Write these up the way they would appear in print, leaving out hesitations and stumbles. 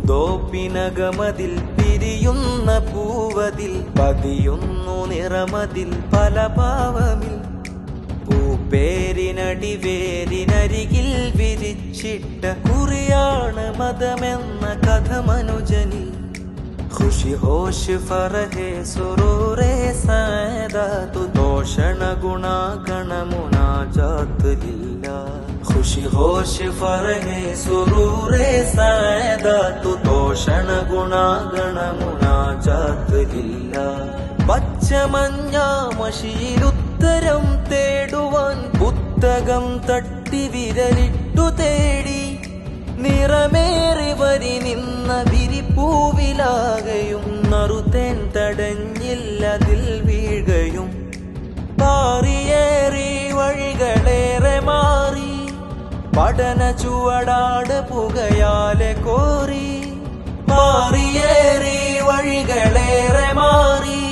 തോപ്പിനകമതിൽ പിരിയുന്ന പൂവതിൽ പതിയുന്നു നിറമതിൽ പല ഭാവമിൽ പൂപ്പേരിനടി വേരിനരികിൽ വിരിച്ചിട്ട കുറിയാണ് മതമെന്ന കഥ മനുജനിൽ खुशी होश फरहे सुरूरे सायदा तु दोषण गुणा गण मुनाजात लिल्ला खुशी होश फरहे सुरूरे सायदा तु दोषण गुणा गण मुनाजात लिल्ला പച്ചമഞ്ഞാമഷിയിലുത്തരം തേടുവാൻ പുസ്തകം തട്ടി വിരലിട്ടു തേടി നിറമേറി വരി നിന്ന വിരിപ്പൂവിലാകയും നറുതേൻ തടഞ്ഞില്ലതിൽ വീഴുകയും പാറിയേറി വഴികളേറെ മാറി പഠന ചുവടാട് പുകയാലെ കോറി പാറിയേറി വഴികളേറെ മാറി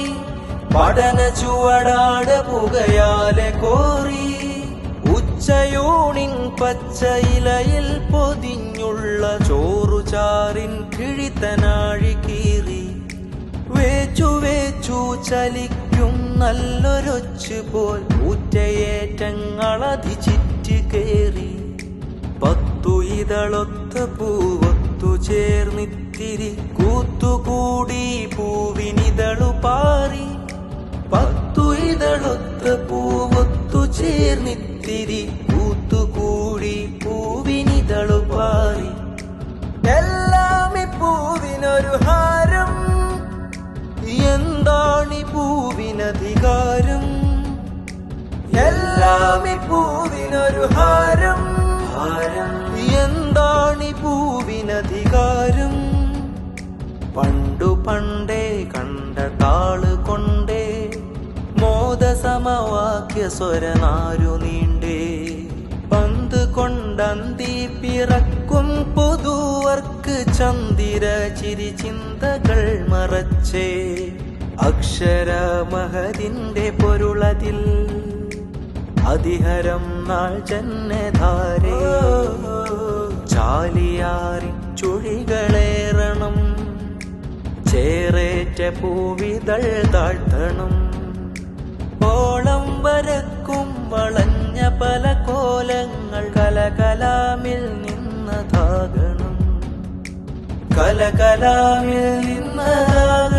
പഠന ചുവടാട് പുകയാലെ കോറി ഉച്ചയൂണിൻ പച്ചയിലയിൽ പൊതിഞ്ഞുള്ള ചോറുചാറിൻ കിഴിത്തനാഴി കീറി വേച്ചു വേച്ചു ചലിക്കും നല്ലൊരൊച്ചു പോൽ ഊറ്റയേറ്റങ്ങളധി ചിറ്റി കേറി 10 ഇതളൊത്ത പൂവൊത്തു ചേർന്നിത്തിരി കൂത്തുകൂടി പൂവിനിതളു പാറി 10 ഇതളൊത്ത പൂവൊത്തു ചേർന്നിത്തിരി കൂത്തുകൂടി പൂവിനിതളു പാറി എല്ലാം ഈ പൂവിനൊരു ഹാരം എന്താണി പൂവിനധികാരം എല്ലാം ഈ പൂവിനൊരു ഹാരം എന്താണി പൂവിനധികാരം പണ്ടു പണ്ടേ കണ്ട താള് കൊണ്ടേ മോദസമവാക്യ സ്വരനാരു നീണ്ടേ പന്ത് കൊണ്ടന്തി പിറക്കും പുതുവർക്ക് ചന്ദിര ചിരി ചിന്തകൾ മറച്ചേ അക്ഷരമഹതിന്റെ പൊരുളതിൽ അതിഹരം നാൾ ജന്നധാരേ ചാലിയാറിൻ ചുഴികളേറണം ചേറേറ്റ പൂവിതൾ താഴ്ത്തണം ഓളം വരക്കും വളഞ്ഞ പല കോലങ്ങൾ കലകലാമിൽ നിന്നതാകണം കലകലാമിൽ നിന്നതാകണം